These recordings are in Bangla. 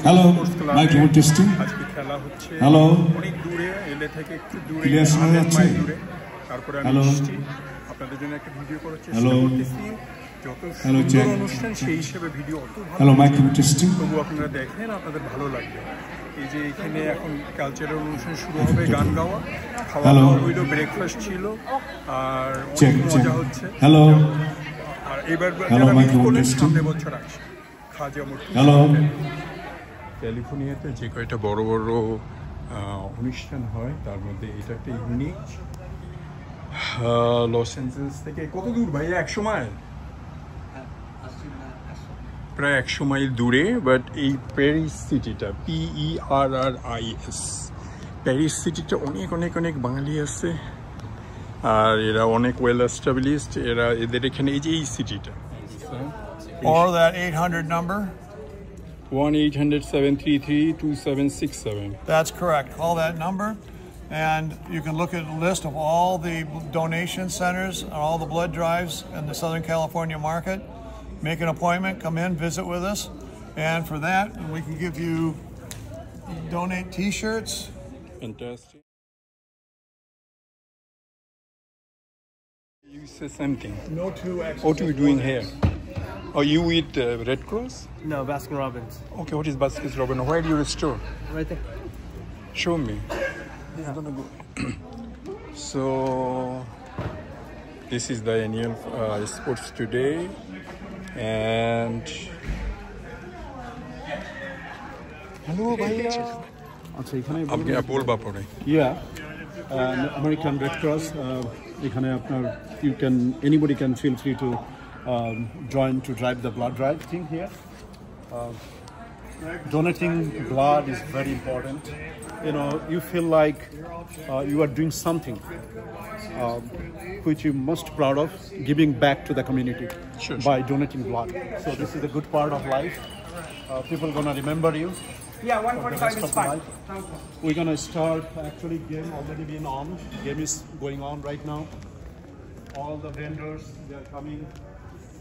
হ্যালো মাইক টেস্টিং আজকে খেলা হচ্ছে হ্যালো অনেক দূরে এলে থেকে একটু দূরে ক্লিয়ার শোনা যাচ্ছে তারপরে আমি হ্যালো এসেছি আপনাদের জন্য একটা ভিডিও করার চেষ্টা হ্যালো করতেছি যত হ্যালো সুন্দর চেক অনুষ্ঠান সেই হিসেবে ভিডিও অত ভালো হ্যালো মাইক টেস্টিং তবু আপনারা দেখেন আপনাদের ভালো লাগবে এই যে এখানে এখন কালচারাল অনুষ্ঠান শুরু হবে গান গাওয়া খাওয়া দাওয়া হইল ব্রেকফাস্ট ছিল আর চেক অনেক মজা হচ্ছে হ্যালো আর এবার হ্যালো মাইক করলেন টেস্টিং সামনের বছর আসে খাজা মোটর হ্যালো ক্যালিফোর্নিয়াতে যে কয়টা বড় বড় অনুষ্ঠান হয় তার মধ্যে এটা একটা ইউনিক লস অ্যাঞ্জেলেস থেকে কত দূর ভাই 100 মাইল প্রায় 100 মাইল দূরে বাট এই প্যারিস সিটিটা PERRIS প্যারিস সিটিটা অনেক অনেক অনেক বাঙালি আছে আর এরা অনেক ওয়েল এস্টাবলিশড এদের এখানে এই যে এই সিটিটা Or that 800 number? 1-800-733-2767. That's correct. Call that number, and you can look at a list of all the donation centers and all the blood drives in the Southern California market. Make an appointment, come in, visit with us, and for that, we can give you donate T-shirts. Fantastic. You say something. No two X's. What are you doing here? Are you with Red Cross? No, Baskin Robbins. Okay, what is Baskin Robbins? Where do you store? Right there. Show me. I'm gonna go. So, this is the annual sports today, and hello, bhaiya. আচ্ছা এখানে আপনি বলবা পরে American Red Cross এখানে আপনার anybody can feel free to join to drive the blood drive thing here. Donating blood is very important. You know, you feel like you are doing something which you're most proud of, giving back to the community by donating blood. So this is a good part of life. People are gonna remember you. Yeah, 145 is fine. We're gonna start. Actually, game already been on. Game is going on right now. All the vendors they are coming,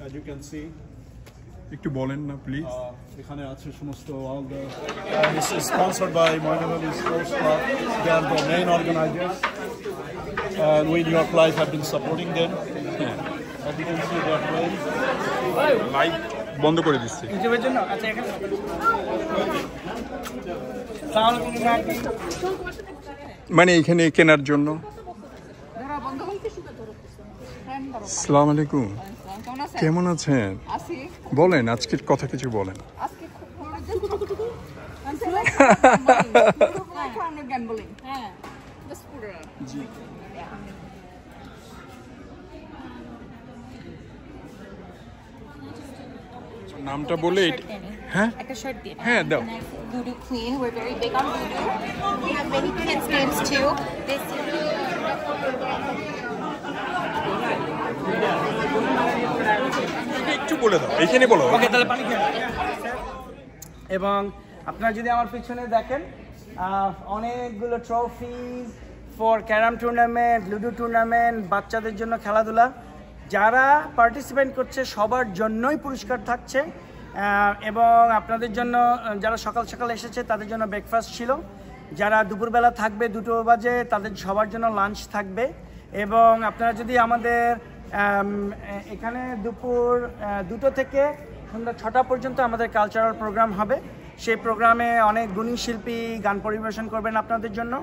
as you can see. একটু বলেন না প্লিজ এখানে আছে সমস্ত all the this is sponsored by Moinavali Sports Club. They are the main organizers, and we New York Life have been supporting them. As you can see, they are playing. Light বন্ধ করে দিচ্ছি ইউটিউবের জন্য আচ্ছা এখানে মানে এখানে কেনার জন্য আসসালামু আলাইকুম কেমন আছেন বলেন আজকের কথা কিছু বলেন নামটা বলে হ্যাঁ একটা শার্ট দিয়ে হ্যাঁ দাও Voodoo Queen. We're very big on voodoo. We have many kids games too. This একটু বলে দাও এইখানে বলো ওকে তাহলে পানি খেয়ে এবং আপনারা যদি আমার পিছনে দেখেন অনেকগুলো trophies for carrom tournament ludo tournament বাচ্চাদের জন্য খেলাধুলা যারা পার্টিসিপেট করছে সবার জন্যই পুরস্কার থাকছে এবং আপনাদের জন্য যারা সকাল সকাল এসেছে তাদের জন্য ব্রেকফাস্ট ছিল যারা দুপুরবেলা থাকবে 2 বাজে তাদের সবার জন্য লাঞ্চ থাকবে এবং আপনারা যদি আমাদের এখানে দুপুর 2 থেকে সন্ধ্যা 6টা পর্যন্ত আমাদের কালচারাল প্রোগ্রাম হবে সেই প্রোগ্রামে অনেক গুণী শিল্পী গান পরিবেশন করবেন আপনাদের জন্য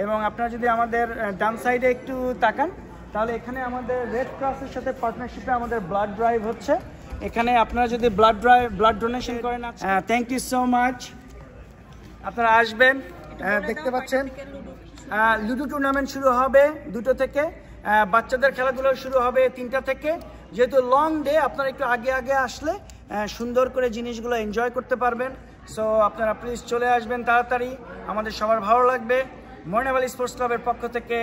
এবং আপনারা যদি আমাদের ডান সাইডে একটু তাকান তাহলে এখানে আমাদের রেড ক্রসের সাথে পার্টনারশিপে আমাদের ব্লাড ড্রাইভ হচ্ছে এখানে আপনারা যদি ব্লাড ডোনেশন করেন থ্যাংক ইউ সো মাচ আপনারা আসবেন দেখতে পাচ্ছেন লুডো টুর্নামেন্ট শুরু হবে 2 থেকে বাচ্চাদের খেলাধুলা শুরু হবে 3টা থেকে যেহেতু লং ডে আপনারা একটু আগে আসলে সুন্দর করে জিনিসগুলো এনজয় করতে পারবেন সো আপনারা প্লিজ চলে আসবেন তাড়াতাড়ি আমাদের সবার ভালো লাগবে ময়নাভালি স্পোর্টস ক্লাবের পক্ষ থেকে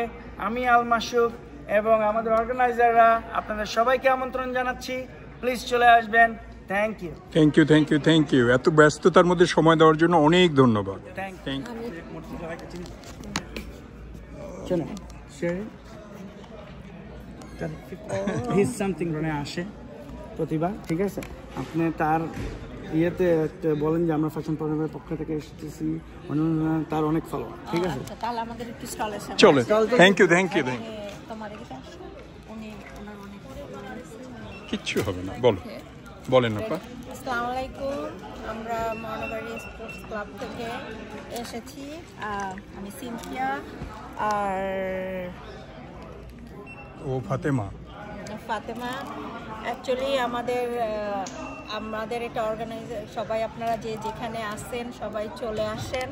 আমি আল মাসুক এবং আমাদের অর্গানাইজাররা আপনাদের সবাইকে আমন্ত্রণ জানাচ্ছি প্লিজ চলে আসবেন থ্যাংক ইউ এত ব্যস্ততার মধ্যে সময় দেওয়ার জন্য অনেক ধন্যবাদ থ্যাংক হিজ সামথিং রনে আসে প্রতিভা ঠিক আছে আপনি তার ইয়েতে বলেন যে আমরা ফ্যাশন প্রোগ্রামের পক্ষ থেকে এসেছি, তার অনেক ফলো, ঠিক আছে? তাহলে আমাদের একটু স্টলের সামনে চলে, থ্যাংক ইউ তোমার এদিকে আসো, ওনার অনেক কিচ্ছু হবে না, বলেন আপা। আসসালামু আলাইকুম, আমরা মহানগরী স্পোর্টস ক্লাব থেকে এসেছি। আমি সিনথিয়া আর ও ফাতেমা। অ্যাকচুয়ালি আমাদের এটা সবাই আপনারা যেখানে আসেন সবাই চলে আসেন।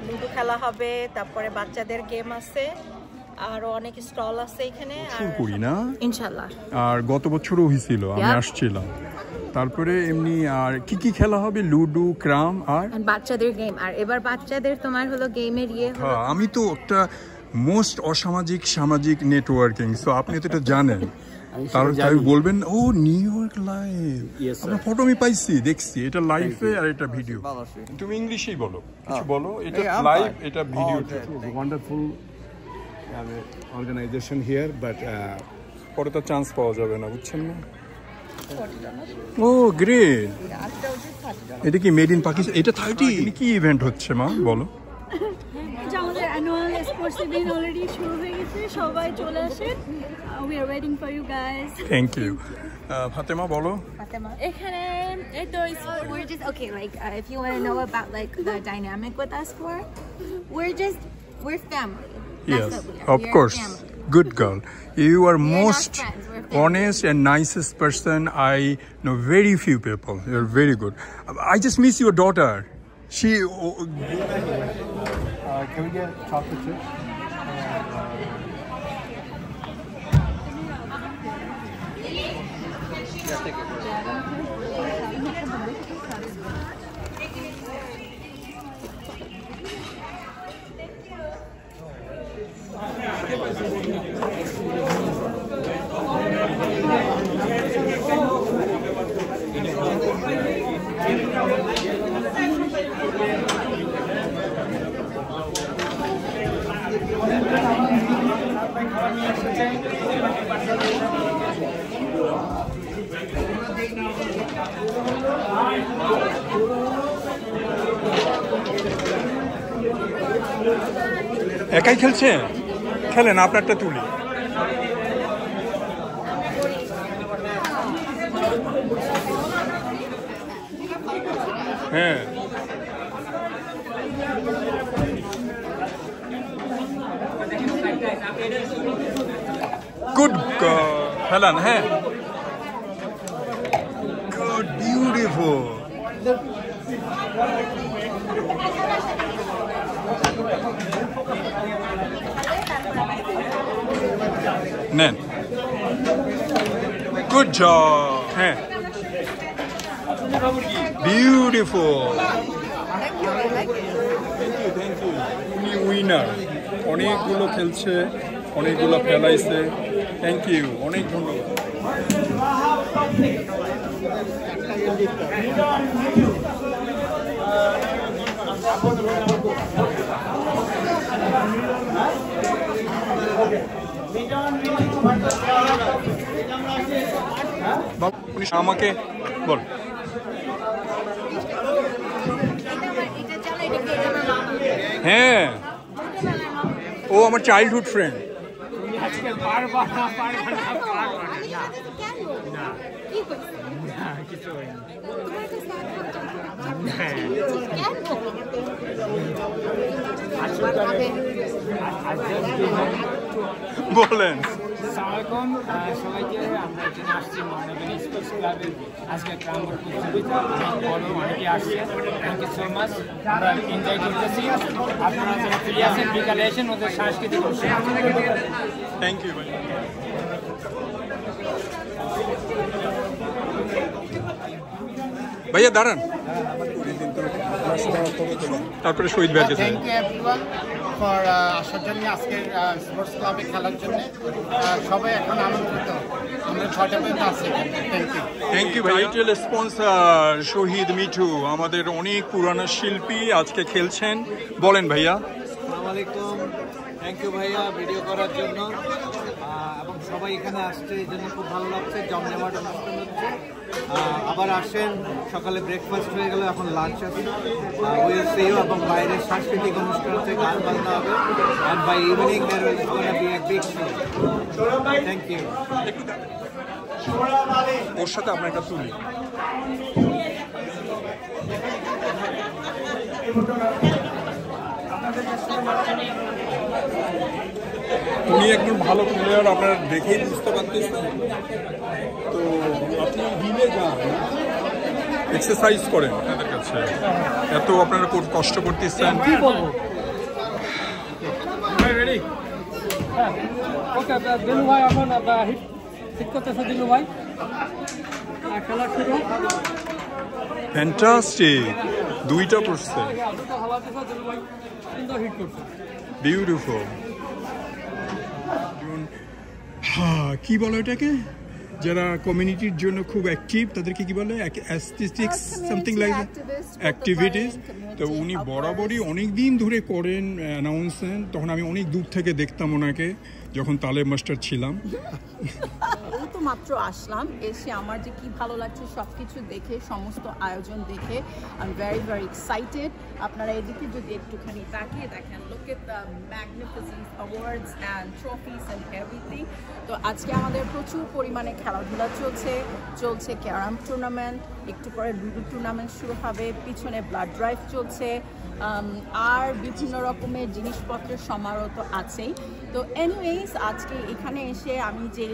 লুডো খেলা হবে, তারপরে বাচ্চাদের গেম আছে, আরো অনেক স্টল আছে এখানে ইনশাআল্লাহ। আর গত বছরও হয়েছিল, আমি আসছিলাম। তারপরে এমনি আর কি খেলা হবে? লুডো, ক্রাম আর বাচ্চাদের গেম। আর এবার বাচ্চাদের তোমার হলো গেমের হলো, আমি তো একটা মোস্ট অসামাজিক সামাজিক নেটওয়ার্কিং, সো আপনি তো এটা জানেন। তাই বলবেন ও নিউ ইয়র্ক লাইভ, আপনার ফটো আমি পাইছি, দেখছি, এটা লাইভে আর এটা ভিডিও। তুমি ইংলিশেই বলো, কিছু বলো। এটা লাইভ, এটা video. Wonderful organization here, but পরে তো চান্স পাওয়া যাবে না, বুঝছেন না? ও গ্রেট। এটা কি মেড ইন পাকিস্তান? এটা 30 কি ইভেন্ট হচ্ছে মা, বলো। আমাদের অ্যানুয়াল স্পোর্টস ইভেন্ট অলরেডি শুরু হয়ে গেছে, সবাই চলে আসেন। We are waiting for you guys. Thank you. Fatema বলো। এখানে এই তো we're just okay, like if you want to know about like the dynamic with us we're family. Yes, of course. Good girl. You are most honest and nicest person. I know very few people. You're very good. I just miss your daughter. She. can we get chocolate chips? একাই খেলছে? খেলেন, আপনারটা তুলি। হ্যাঁ, গুড খেলেন। হ্যাঁ, গুড, বিউটিফুল। নেন, গুড জব। হ্যাঁ, বিউটিফুল। উনি উইনার, অনেকগুলো খেলছে, অনেকগুলো ফেলাইছে। থ্যাংক ইউ, অনেক ধন্যবাদ। আমাকে বল। হ্যাঁ, ও আমার চাইল্ডহুড ফ্রেন্ড। বলেন। আসসালামাইকুম সবাইকে, আমরা এখানে আসছি মহানগরী স্পোর্টস ক্লাবের আজকে ক্রাম্বল প্রতিযোগিতা। বড় অনেকে আসছে, থ্যাংক ইউ সো মাচ। আমরা এনজয় করতেছি, আপনারা যারা ফ্রি আছেন বিকালে এসেন, ওদের সাংস্কৃতিক অনুষ্ঠান। থ্যাংক ইউ ভাই। ভাইয়া দাঁড়ান, তারপরে শহীদ ভাইকে। থ্যাংক ইউ এভরিওয়ান ফর আসার জন্য, আজকের স্পোর্টস ক্লাবে খেলার জন্য। সবাই এখন আমন্ত্রিত, আমরা 6টা পর্যন্ত আছি। থ্যাংক ইউ ভাই। টাইটেল স্পন্সর শহীদ মিঠু, আমাদের অনেক পুরানো শিল্পী, আজকে খেলছেন। বলেন ভাইয়া। আসসালামু আলাইকুম, থ্যাংক ইউ ভাইয়া ভিডিও করার জন্য, এবং সবাই এখানে আসছে এই জন্য খুব ভালো লাগছে। জমজমাট অনুষ্ঠান হচ্ছে। আবার আসেন, সকালে ব্রেকফাস্ট হয়ে গেল, এখন লাঞ্চ আছে, উইল সি ইউ। এবং বাইরে সাংস্কৃতিক অনুষ্ঠান হচ্ছে, গান বাজনা হবে, and by evening there will be a big show. Thank you. ওর সাথে আপনার একটা তুলি। উনি একজন ভালো প্লেয়ার, আপনারা দেখেই বুঝতে পারতেছেন। তো আপনি হিলে যান, এক্সারসাইজ করেন আপনাদের কাছে, এত আপনারা কষ্ট করতেছেন। কি বলবো? রেডি? হ্যাঁ, ওকে। দিলু ভাই এখন ঠিক করতেছে। দিলু ভাই খেলা শুরু। ফ্যান্টাস্টিক, দুইটা পড়ছে, বিউটিফুল। কি বলো এটাকে, যারা কমিউনিটির জন্য খুব অ্যাক্টিভ তাদেরকে কি বলে, অ্যাস্থেটিক্স সামথিং লাইক অ্যাক্টিভিটিস। তো উনি বরাবরই অনেক দিন ধরে করেন অ্যানাউন্সমেন্ট। তখন আমি অনেক দূর থেকে দেখতাম ওনাকে, যখন তালেব মাস্টার ছিলাম। এই তো মাত্র আসলাম, এসে আমার যে কি ভালো লাগছে সব কিছু দেখে, সমস্ত আয়োজন দেখে I am very very excited. আপনারা এদিকে যদি একটুখানি তাকিয়ে দেখেন, look at the magnificent awards and trophies and everything. তো আজকে আমাদের প্রচুর পরিমাণে খেলাধুলা চলছে ক্যারাম টুর্নামেন্ট, একটু পরে লুডো টুর্নামেন্ট শুরু হবে, পিছনে ব্লাড ড্রাইভ চলছে, আর বিভিন্ন রকমের জিনিসপত্রের সমারোহ তো আছেই। তো এনিওয়েজ, আজকে এখানে এসে আমি যে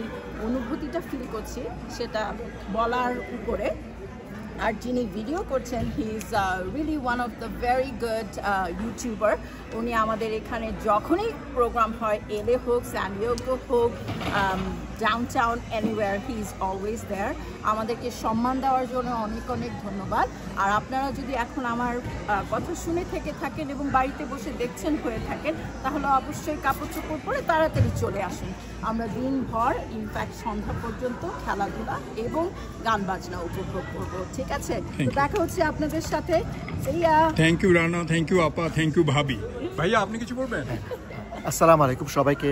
অনুভূতিটা ফিল করছি সেটা বলার উপরে। আর যিনি ভিডিও করছেন, he is really one of the very good YouTuber. উনি আমাদের এখানে যখনই প্রোগ্রাম হয়, এলে হোক, স্যান ডিয়েগো হোক, downtown, anywhere, he is always there. আমাদেরকে সম্মান দেওয়ার জন্য অনেক অনেক ধন্যবাদ। আর আপনারা যদি এখন আমার কথা শুনে থেকে থাকেন এবং বাড়িতে বসে দেখছেন হয়ে থাকেন, তাহলে অবশ্যই কাপড় চোপড় পরে তাড়াতাড়ি চলে আসুন। আমরা দিনভর, ইনফ্যাক্ট সন্ধ্যা পর্যন্ত খেলাধুলা এবং গান বাজনা উপভোগ করব। ঠিক আছে, তো দেখা হচ্ছে আপনাদের সাথে। Thank you Rana, thank you আপা, থ্যাংক ইউ ভাবি। ভাইয়া আপনি কিছু বলবেন? আসসালামু আলাইকুম সবাইকে।